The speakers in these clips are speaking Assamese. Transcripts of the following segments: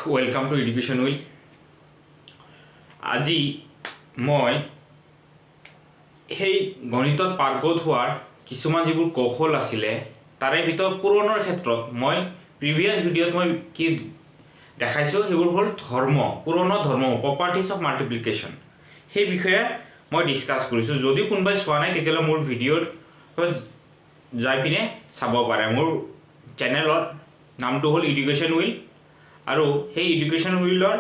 Welcome to education will. আজি মই সেই গণিতত পাৰ্গত হোৱাৰ কিছুমান যিবোৰ কৌশল আছিলে তাৰে ভিতৰত পূৰণৰ ক্ষেত্ৰত মই প্ৰিভিয়াছ ভিডিঅ'ত মই কি দেখাইছোঁ সেইবোৰ হ'ল পূৰণৰ ধৰ্ম প্ৰপাৰ্টিজ অফ মাল্টিপ্লিকেশ্যন, সেই বিষয়ে মই ডিছকাছ কৰিছোঁ। যদি কোনোবাই চোৱা নাই তেতিয়াহ'লে মোৰ ভিডিঅ'ত যাই পিনে চাব পাৰে। মোৰ চেনেলৰ নামটো হ'ল এডুকেশ্যন উইল, আৰু সেই এডুকেশ্যন উইলৰ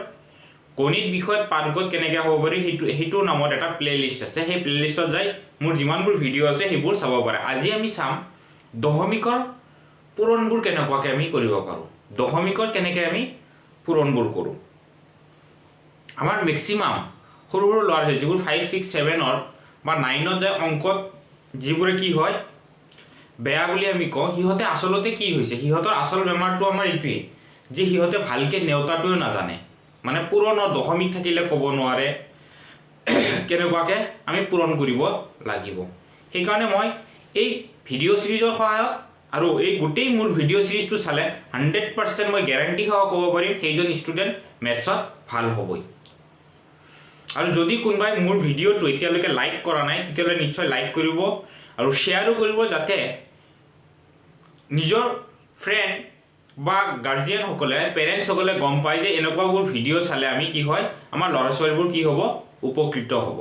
গণিত বিষয়ত পাৰ্গত কেনেকৈ হ'ব পাৰি সেইটো নামত এটা প্লে'লিষ্ট আছে। সেই প্লে'লিষ্টত যাই মোৰ যিমানবোৰ ভিডিঅ' আছে সেইবোৰ চাব পাৰে। আজি আমি চাম দশমিকৰ পূৰণবোৰ কেনেকুৱাকৈ আমি কৰিব পাৰোঁ, দশমিকৰ কেনেকৈ আমি পূৰণবোৰ কৰোঁ। আমাৰ মেক্সিমাম সৰু সৰু ল'ৰা ছোৱালী যিবোৰ 5, 6, 7 বা 9 যায় অংকত যিবোৰে কি হয় বেয়া বুলি আমি কওঁ, সিহঁতে আচলতে কি হৈছে, সিহঁতৰ আচল বেমাৰটো আমাৰ এইটোৱেই যে সিহঁতে ভালকৈ নেওতাটোও নাজানে, মানে পূৰণৰ দশমিক থাকিলে ক'ব নোৱাৰে কেনেকুৱাকৈ আমি পূৰণ কৰিব লাগিব। সেইকাৰণে মই এই ভিডিঅ' ছিৰিজৰ সহায়ত আৰু এই গোটেই মোৰ ভিডিঅ' ছিৰিজটো চালে 100% মই গেৰাণ্টি সহ ক'ব পাৰিম সেইজন ষ্টুডেণ্ট মেথছত ভাল হ'বই। আৰু যদি কোনোবাই মোৰ ভিডিঅ'টো এতিয়ালৈকে লাইক কৰা নাই তেতিয়াহ'লে নিশ্চয় লাইক কৰিব আৰু শ্বেয়াৰো কৰিব, যাতে নিজৰ ফ্ৰেণ্ড বা গাৰ্জিয়ানসকলে পেৰেণ্টছসকলে গম পায় যে এনেকুৱাবোৰ ভিডিঅ' চালে আমি কি হয় আমাৰ ল'ৰা ছোৱালীবোৰ কি হ'ব উপকৃত হ'ব।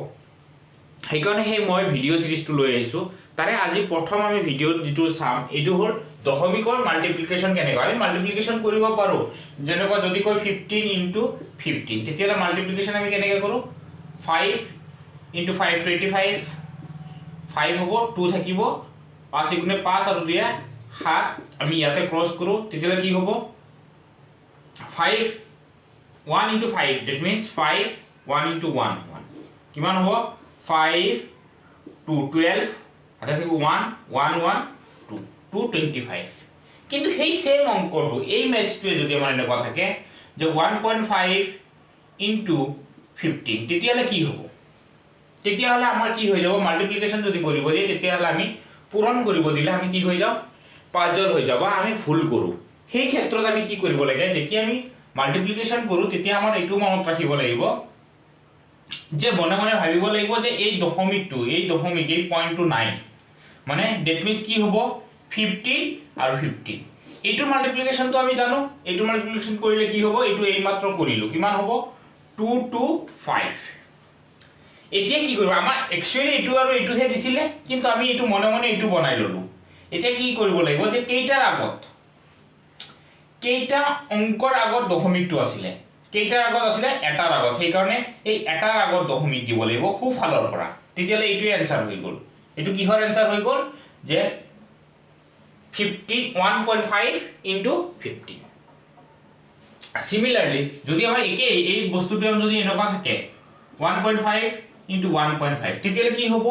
সেইকাৰণে মই ভিডিঅ' ছিৰিজটো লৈ আহিছোঁ। তাৰে আজি প্ৰথম আমি ভিডিঅ'ত যিটো চাম এইটো হ'ল দশমিকৰ মাল্টিপ্লিকেশ্যন কেনেকুৱা আমি মাল্টিপ্লিকেশ্যন কৰিব পাৰোঁ। যেনেকুৱা যদি কয় 15 × 15 তেতিয়াহ'লে মাল্টিপ্লিকেশ্যন আমি কেনেকৈ কৰোঁ, 5 × 5 25, 5 হ'ব, 2 থাকিব, 5 × 5 আৰু 2 7, আমি ইয়াতে ক্ৰছ কৰোঁ তেতিয়াহ'লে কি হ'ব 5 1 × 5 ডেট মিনছ 5 1 × 1 কিমান হ'ব 5 2 12 এটা থাকিব 1 1 1 2 225। কিন্তু সেই সেম অংকটো এই মেথছটোৱে যদি আমাৰ এনেকুৱা থাকে যে 1.5 × 15 তেতিয়াহ'লে কি হ'ব, তেতিয়াহ'লে আমাৰ কি হৈ যাব মাল্টিপ্লিকেশ্যন যদি কৰিব দিয়ে তেতিয়াহ'লে আমি পূৰণ কৰিব দিলে আমি কি হৈ যাওঁ পাজল হৈ যাব, আমি ভুল কৰোঁ। সেই ক্ষেত্ৰত আমি কি কৰিব লাগে, যেতিয়া আমি মাল্টিপ্লিকেশ্যন কৰোঁ তেতিয়া আমাৰ এইটো মনত ৰাখিব লাগিব যে মনে মনে ভাবিব লাগিব যে এই দশমিকটো এই পইণ্টটো নাই, মানে ডেট মিনছ কি হ'ব 15 আৰু 15। এইটো মাল্টিপ্লিকেশ্যনটো আমি জানো, এইটো মাল্টিপ্লিকেশ্যন কৰিলে কি হ'ব, এইটো এইমাত্ৰ কৰিলোঁ কিমান হ'ব 2 2 5। এতিয়া কি কৰিব, আমাৰ একচুৱেলি এইটো আৰু এইটোহে দিছিলে কিন্তু আমি এইটো মনে মনে এইটো বনাই ল'লোঁ। এতিয়া কি কৰিব লাগিব যে কেইটা অংকৰ আগত দশমিকটো আছিলে, কেইটাৰ আগত আছিলে এটাৰ আগত, সেইকাৰণে এই এটাৰ আগত দশমিক দিব লাগিব সোঁফালৰ পৰা, তেতিয়াহ'লে এইটোৱে এনচাৰ হৈ গ'ল। এইটো কিহৰ এনচাৰ হৈ গ'ল যে 1.5 × 15। সিমিলাৰলি যদি আমাৰ একেই এই বস্তুটো যদি এনেকুৱা থাকে 1.5 × 1.5 তেতিয়াহ'লে কি হ'ব,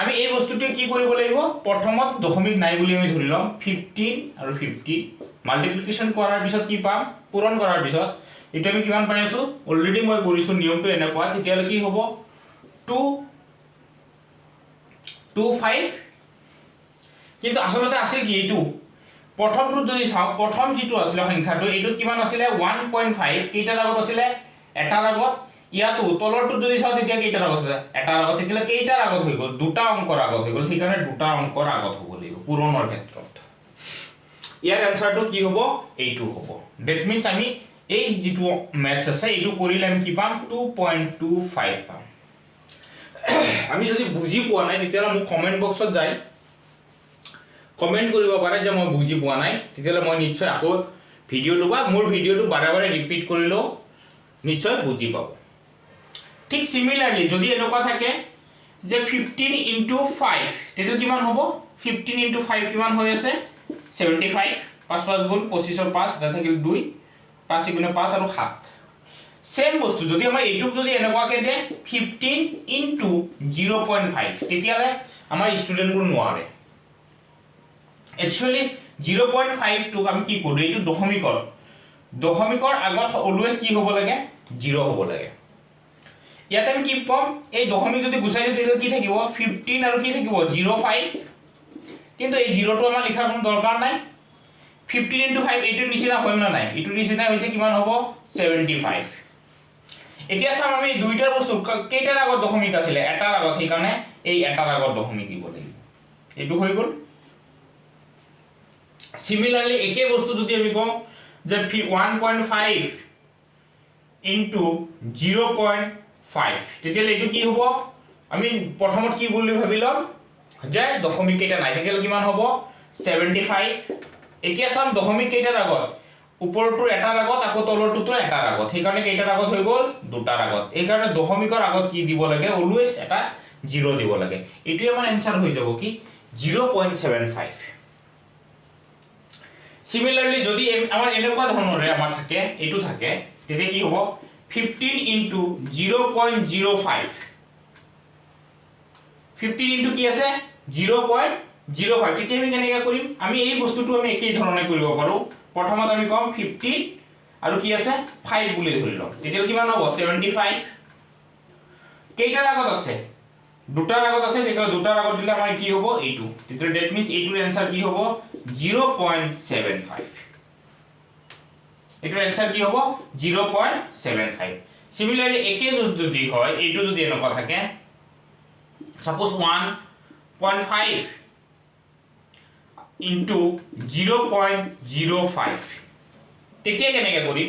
আমি এই বস্তুটোৱে কি কৰিব লাগিব, প্ৰথমত দশমিক নাই বুলি আমি ধৰি ল'ম 15 আৰু 15 মাল্টিপ্লিকেশ্যন কৰাৰ পিছত কি পাম, পূৰণ কৰাৰ পিছত এইটো আমি কিমান পাই আছোঁ অলৰেডি মই কৰিছোঁ নিয়মটো এনেকুৱা, তেতিয়াহ'লে কি হ'ব 2 2 5। কিন্তু আচলতে আছিল কি এইটো প্ৰথমটো যদি চাওঁ, প্ৰথম যিটো আছিলে সংখ্যাটো এইটোত কিমান আছিলে 1.5 কেইটাৰ আগত আছিলে এটাৰ আগত, ইয়াতো তলৰটো যদি চাওঁ তেতিয়া কেইটাৰ আগত আছে এটাৰ আগত, তেতিয়াহ'লে কেইটাৰ আগত হৈ গ'ল দুটা অংকৰ আগত হৈ গ'ল, সেইকাৰণে দুটা অংকৰ আগত হ'ব লাগিব পূৰণৰ ক্ষেত্ৰত। ইয়াৰ এনচাৰটো কি হ'ব এইটো হ'ব। ডেট মিনছ আমি এই যিটো মেথছ আছে এইটো কৰিলে আমি কি পাম 2.25 পাম। আমি যদি বুজি পোৱা নাই তেতিয়াহ'লে মোক কমেণ্ট বক্সত যায় কমেণ্ট কৰিব পাৰে যে মই বুজি পোৱা নাই, তেতিয়াহ'লে মই নিশ্চয় আকৌ ভিডিঅ'টো বা মোৰ ভিডিঅ'টো বাৰে বাৰে ৰিপিট কৰিলেও নিশ্চয় বুজি পাব। ঠিক সিমিলাৰলি যদি এনেকুৱা থাকে যে 15 × 5 তেতিয়া কিমান হ'ব 15 × 5 কিমান হৈ আছে 75, 5 5 গুণ 25ৰ 5 এটা থাকিল 2 5 × 5 আৰু 7। সেম বস্তু যদি আমাৰ এইটোক যদি এনেকুৱাকৈ দিয়ে 15 × 0.5 তেতিয়াহ'লে আমাৰ ষ্টুডেণ্টবোৰ নোৱাৰে। একচুৱেলি 0.5টোক আমি কি কৰোঁ, এইটো দশমিকৰ আগত অলৱেজ কি হ'ব লাগে 0 হ'ব লাগে। ইয়াতে আমি কি পাম, এই দশমিক যদি গুচাই দিওঁ তেতিয়া কি থাকিব 15 আৰু কি থাকিব 0.5, কিন্তু এই 0টো আমাৰ লিখাৰ কোনো দৰকাৰ নাই, 15 into 5 এইটোৰ নিচিনা হ'ল না নাই এইটোৰ নিচিনা হৈছে কিমান হ'ব 75 এতিয়া চাম আমি দুইটাৰ বস্তু কেইটাৰ আগত দশমিক আছিল এটাৰ আগত সেই কাৰণে এই এটাৰ আগত দশমিক দিব লাগিব এইটো হৈ গ'ল সিমিলারলি একে বস্তু যদি আমি কম যে 1.5 into 0.5 তেতিয়ালে এটো কি হ'ব আমি প্ৰথমত কি বুলি ভাবিলাম যে দশমিক কেইটা নাই তেতিয়ালে কিমান হ'ব 75 এতিয়া চাম দশমিক কেইটাৰ আগত উপৰটো এটাৰ আগত আকৌ তলৰটো এটাৰ আগত সেই কাৰণে কেইটাৰ আগত হৈ গ'ল দুটাৰ আগত এই কাৰণে দশমিকৰ আগত কি দিব লাগে অলৱেজ এটা 0 দিব লাগে এটোই আমাৰ आंसर হৈ যাব কি 0.75 Similarly, যদি আমাৰ এনেকুৱা ধৰণৰে আমাৰ থাকে এটো থাকে তেতিয়া কি হ'ব 15 into 0.05 15 into কি আছে 0.05 তেতিয়া আমি কেনেকৈ কৰিম আমি এই বস্তুটো আমি একেই ধৰণে কৰিব পাৰো প্ৰথমত আমি কম 15 আৰু কি আছে 5 বুলি ধৰি লম তেতিয়া কিমান হ'ব 75 কেইটাৰ আগত আছে দুটাৰ আগত আছে তেতিয়া দুটাৰ আগত দিলে আমাৰ কি হ'ব এইটো তেতিয়া দ্যাট মিন্স এইটোৰ आंसर কি হ'ব 0.75 এটোৰ आंसर কি হ'ব 0.75 সিমিলাৰলি একে যদি হয় এইটো যদি এনেকুৱা থাকে সাপোজ 1.5 into 0.05 তেতিয়া কেনেকৈ কৰিম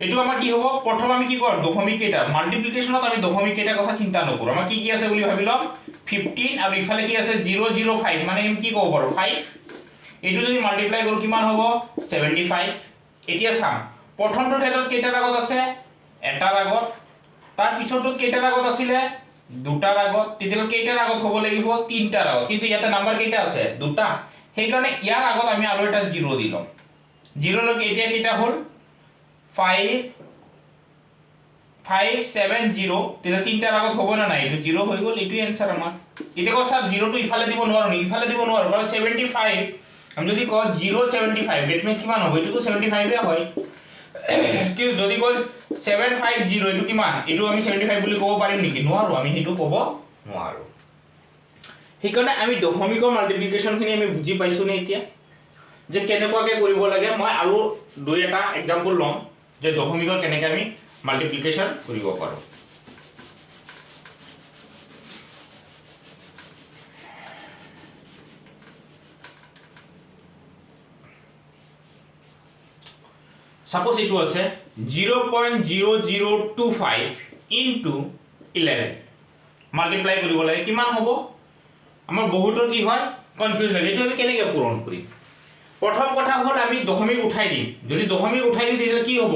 এটো আমাৰ কি হ'ব প্ৰথম আমি কি কৰ দশমিক কেইটা মাল্টিপ্লিকেশনত আমি দশমিক কেইটা কথা চিন্তা নকৰো আমাৰ কি আছে বুলি ভাবিলম 15 আৰু ইফালে কি আছে 005 মানে আমি কি ক'ব পাৰো 5 এটো যদি মাল্টিপ্লাই কৰো কিমান হ'ব 75 এতিয়া চাম প্ৰথমটোৰ ক্ষেত্ৰত কেইটাৰ আগত আছে এটাৰ আগত তাৰ পিছৰটোত কেইটাৰ আগত আছিল দুটাৰ আগত তেতিয়া কেইটাৰ আগত হ'ব লাগিব তিনটাৰ আগত কিন্তু ইয়াতে নাম্বাৰ কেইটা আছে দুটা সেই কাৰণে ইয়াৰ আগত আমি আৰু এটা 0 দিলম 0 লকে এতিয়া কেইটা হ'ল 570 তেতিয়া তিনটাৰ আগত হ'ব না নাই এটো 0 হৈ গ'ল এটোই आंसर আমাৰ এতিয়া কও স্যাৰ 0 টো ইফালে দিব নোৱাৰো নি ইফালে দিব নোৱাৰো কাৰণ 75 আমি যদি কও 075 দ্যাট মিন্স কিমান হ'ব এটো তো 75 এ হয় কি যদি কই 750 এটো কিমান এটো আমি 75 বুলি ক'ব পাৰিম নেকি নোৱাৰো আমি হেতু ক'ব নোৱাৰো সেইকাৰণে আমি দশমিকৰ মাল্টিপ্লিকেশন খিনি আমি বুজি পাইছো নে এতিয়া যে কেনেকুৱাকে কৰিব লাগে মই আৰু দুই এটা एग्जांपल লম যে দশমিকৰ কেনেকৈ আমি মাল্টিপ্লিকেশন কৰিব পাৰো সাপোজ এটো আছে 0.0025 into 11 মাল্টিপ্লাই কৰিব লাগে কিমান হ'ব আমাৰ বহুতৰ কি হয় কনফিউজ লাগে এটো আমি কেনেকৈ পূৰণ কৰিম প্ৰথম কথা হ'ল আমি দশমিক উঠাই দিম যদি দশমিক উঠাই দিও তেতিয়া কি হ'ব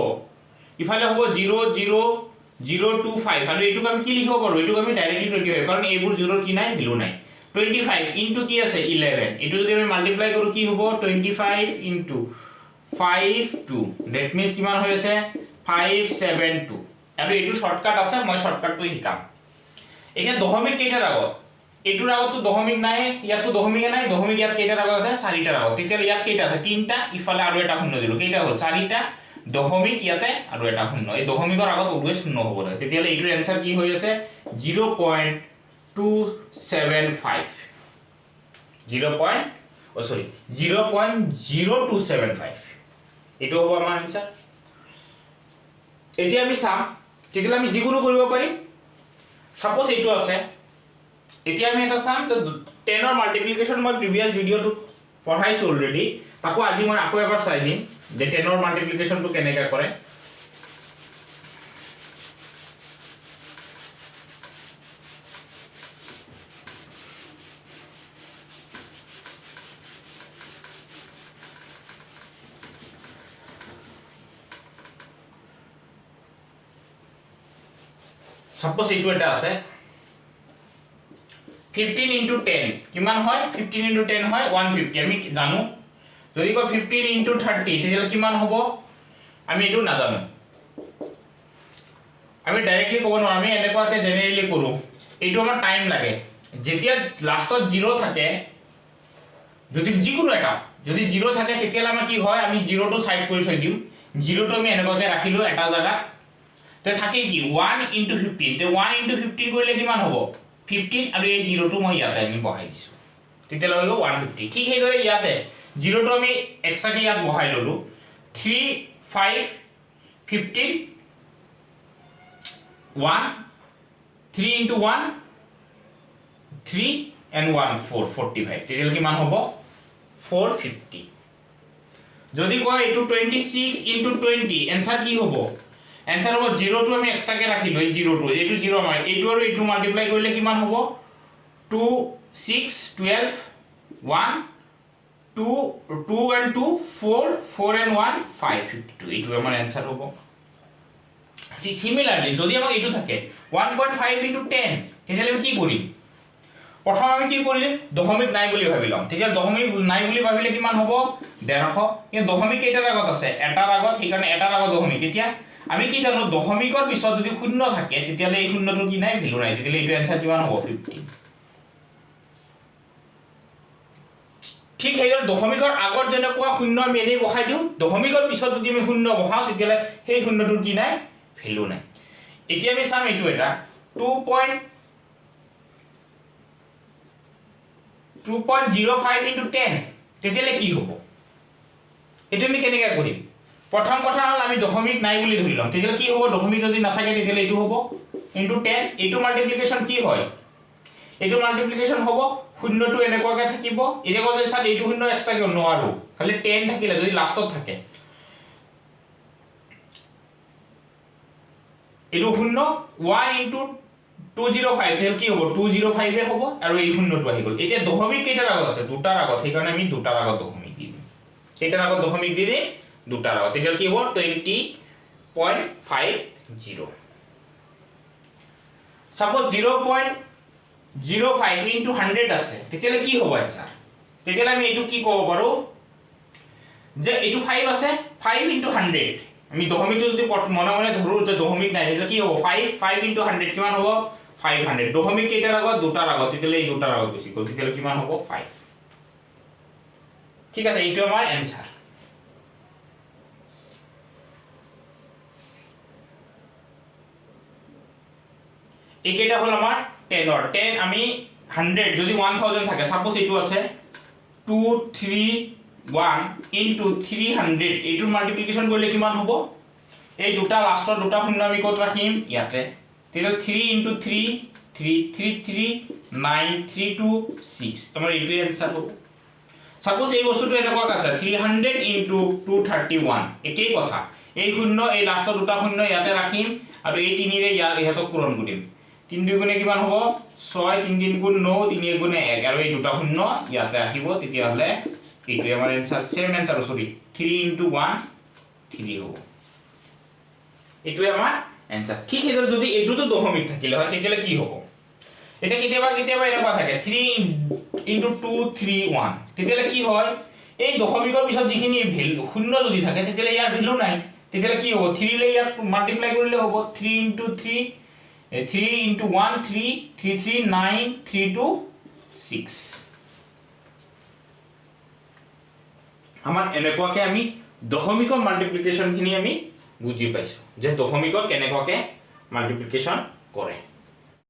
ইফালে হ'ব 0.0025 আৰু এটুক আমি কি লিখিব পাৰো এটুক আমি ডাইৰেক্টলি 25 কাৰণ এইবোৰ 0 কি নাই ভ্যালু নাই 25 into কি আছে 11 এটু যদি আমি মাল্টিপ্লাই কৰো কি হ'ব 25 into 52 that means কিমান হৈ আছে 572 আৰু এটু শৰ্টকাট আছে মই শৰ্টকাটটো শিকাম এতিয়া দশমিক কেইটাৰ আগত এটুৰ আগতো দশমিক নাই ইয়াতো দশমিক নাই দশমিক ইয়াত কেইটাৰ আগত আছে 4টাৰ আগত তেতিয়া ইয়াত কেইটা আছে 3টা ইফালে আৰু এটা শূন্য দিলো কেইটা হ'ল 4টা দশমিক ইয়াতে আৰু এটা শূন্য এই দশমিকৰ আগত অলৱেজ শূন্য হ'ব লাগে তেতিয়া এইটোৰ आंसर কি হৈ আছে 0.0275 0.0275 এটো হ'ব আমাৰ आंसर এতিয়া আমি চাম তেতিয়া আমি যিকোনো কৰিব পাৰিম সাপোজ এটো আছে এতিয়া আমি এটা চাম তো 10 ৰ মাল্টিপ্লিকেশন মই প্ৰিভিয়াস ভিডিওটো পঢ়াইছো অলৰেডি তাকো আজি মই আকৌ এবাৰ চাই দিম যে 10 ৰ মাল্টিপ্লিকেশনটো কেনেকৈ কৰে সাপোজ এটো এটা আছে 15 into 10 কিমান হয় 15 into 10 হয় 150 আমি জানো যদি কো 15 into 30 তেতিয়া কিমান হ'ব আমি এটো না জানো আমি ডাইৰেক্টলি ক'ব নোৱাৰো আমি এনেকুৱাকে জেনেৰেলি কৰো এটো আমাৰ টাইম লাগে যেতিয়া লাষ্টত 0 থাকে যদি যিকোনো এটা যদি 0 থাকে তেতিয়া আমাৰ কি হয় আমি 0 টো সাইড কৰি থৈ দিম 0 টো আমি এনেকুৱাকে ৰাখিলো এটা জায়গা তে থাকে কি 1 into 15 তে 1 into 15 কৰিলে কিমান হ'ব 15 আৰু এই 0 টো মই ইয়াতে আমি বহাই দিছো তেতিয়া হৈ গ'ল 150 ঠিক হেইদৰে ইয়াতে জিৰ'টো আমি এক্সট্ৰাকৈ ইয়াত বহাই ল'লোঁ 3 5 15 1 3 into 1 3 and 1 4 45 তেতিয়াহ'লে কিমান হ'ব 450 যদি কয় এইটো 26 into 20 এনসাৰ কি হ'ব এনসাৰ হ'ব 0 টো আমি এক্সট্ৰাকে ৰাখিলো এই 0 টো এইটো 0 আমাৰ এইটো আৰু এইটো মাল্টিপ্লাই কৰিলে কিমান হ'ব 2 6 12 1 2 2 and 2 4 4 and 1 552 এইটো আমাৰ এনসাৰ হ'ব সিমিলারলি যদি আমাক এইটো থাকে 1.5 into 10 তেতিয়াহ'লে আমি কি কৰিম প্ৰথম আমি কি কৰিম দশমিক নাই বুলি ভাবি লম তেতিয়া দশমিক নাই বুলি ভাবিলে কিমান হ'ব 150 কিন্তু দশমিক কেইটাৰ আগত আছে এটাৰ আগত সেইকাৰণে এটাৰ আগত দশমিক এতিয়া আমি কি জানো দশমিকৰ পিছত যদি শূন্য থাকে তেতিয়াহ'লে এই শূন্যটো কি নাই ভ্যালু নাই তেতিয়াহ'লে এইটো এনসাৰ কিমান হ'ব 50 ঠিক হেইৰ দশমিকৰ আগত যেনেকুৱা শূন্য আমি এনেই বহাই দিও দশমিকৰ পিছত যদি আমি শূন্য বহাও তেতিয়াহ'লে সেই শূন্যটোৰ কি নাই ভ্যালু নাই এতিয়া আমি চাম এইটো এটা 2.05 into 10 তেতিয়াহ'লে কি হ'ব এটো আমি কেনেকৈ কৰিম প্ৰথম কথা হল আমি দশমিক নাই বুলি ধৰি লম তেতিয়াহ'লে কি হ'ব দশমিক যদি নাথাকে তেতিয়াহ'লে এইটো হ'ব into 10 এইটো মাল্টিপ্লিকেশন কি হয় এইটো মাল্টিপ্লিকেশন হ'ব শূন্যটো এনেকুৱাকৈ থাকিব এতিয়া কৈছে স্যাৰ এইটো শূন্য এক্সট্ৰা কিয় নোৱাৰো খালি 10 থাকিলে যদি লাষ্টত থাকে এইটো শূন্য 1 into 205 তেল কি হ'ব 205 এ হ'ব আৰু এই শূন্যটো আহি গ'ল এতিয়া দশমিক কেইটাৰ আগত আছে দুটাৰ আগত সেইকাৰণে আমি দুটাৰ আগত দশমিক দি দিম কেইটাৰ আগত দশমিক দি দিম দুটাৰ আগত তেল কি হ'ব 20.50 সাপোজ 0.05 into 100 আছে তেতিয়ালে কি হ'ব आंसर তেতিয়ালে আমি এইটো কি ক'ব পাৰো যে এইটো 5 আছে 5 into 100 আমি দশমিকটো যদি মনে মনে ধৰো যে দশমিক নাই তেতিয়ালে কি হ'ব 5 into 100 কিমান হ'ব 500 দশমিক কেইটাৰ আগত দুটাৰ আগত তেতিয়ালে এই দুটাৰ আগত গুচি গ'ল তেতিয়ালে কিমান হ'ব 5 ঠিক আছে এইটো আমাৰ आंसर এইকেইটা হল আমাৰ 10 অর 10 আমি 100 যদি 1000 থাকে সাপোজ এইটো আছে 231 into 300 এইটো মাল্টিপ্লিকেশন কৰিলে কিমান হ'ব এই দুটা লাষ্টৰ দুটা শূন্য আমি কত ৰাখিম ইয়াতে তেল 3 into 3 3 3 3 9 3 2 6 আমাৰ এইটো आंसर হ'ব সাপোজ এই বস্তুটো এনেকুৱা আছে 300 into 231 একেই কথা এই শূন্য এই লাষ্টৰ দুটা শূন্য ইয়াতে ৰাখিম আৰু এই তিনিৰে ইহতক পূৰণ কৰিম 3 2 গুণে কিমান হ'ব 6 3 3 গুণ 9 3 1 গুণে 1 আৰু এই দুটা শূন্য ইয়াতে আহিব তেতিয়া হলে এইটো আমাৰ आंसर সেম आंसर সৰি 3 into 1 3 হ'ব এইটো আমাৰ आंसर ঠিক এদৰ যদি এইটোটো দশমিক থাকিলে হয় তেতিয়ালে কি হ'ব এটা কেতিয়াবা কেতিয়াবা এনেকুৱা থাকে 3 into 2 3 1 তেতিয়ালে কি হয় এই দশমিকৰ পিছত যিখিনি ভ্যালু শূন্য যদি থাকে তেতিয়ালে ইয়াৰ ভ্যালু নাই তেতিয়ালে কি হ'ব 3 লে ইয়াক মাল্টিপ্লাই কৰিলে হ'ব 3 into 3 3 into 1 3 3 3 9 3 2 6 আমাৰ এনেকুৱাকে আমি দশমিকৰ মাল্টিপ্লিকেশন খিনি আমি বুজি পাইছো যে দশমিকৰ কেনেকুৱাকে মাল্টিপ্লিকেশন কৰে